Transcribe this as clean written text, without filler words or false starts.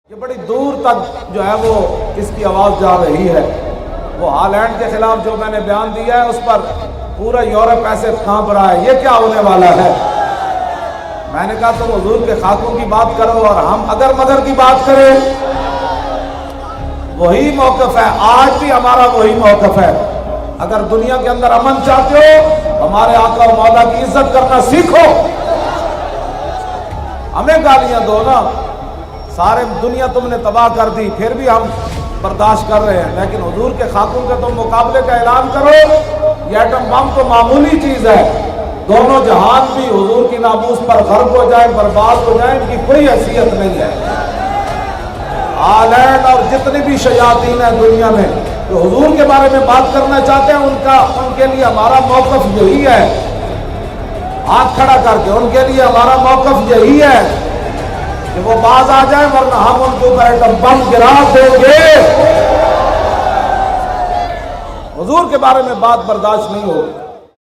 یہ بڑی دور تک جو ہے وہ اس کی آواز جا رہی ہے۔ وہ ہالینڈ کے خلاف جو میں نے بیان دیا ہے اس پر پورا یورپ ایسے کانپ رہا ہے، یہ کیا ہونے والا ہے؟ میں نے کہا تم حضور کے خاکوں کی بات کرو اور ہم اگر مگر کی بات کریں۔ وہی موقف ہے، آج بھی ہمارا وہی موقف ہے۔ اگر دنیا کے اندر امن چاہتے ہو، ہمارے آقا و مولا کی عزت کرنا سیکھو۔ ہمیں گالیاں دو نا، سارے دنیا تم نے تباہ کر دی، پھر بھی ہم برداشت کر رہے ہیں، لیکن حضور کے خاکوں کے تم مقابلے کا اعلان کرو۔ یہ ایٹم بم تو معمولی چیز ہے، دونوں جہان بھی حضور کی ناموس پر غرق ہو جائیں، برباد ہو جائیں، ان کی کوئی حیثیت نہیں ہے۔ ہالینڈ اور جتنی بھی شیاطین ہیں دنیا میں جو حضور کے بارے میں بات کرنا چاہتے ہیں، ان کے لیے ہمارا موقف یہی ہے، ہاتھ کھڑا کر کے ان کے لیے ہمارا موقف یہی ہے کہ وہ باز آ جائیں، ورنہ ہم ان کو ایٹم بم گرا دیں گے۔ حضور کے بارے میں بات برداشت نہیں ہوگی۔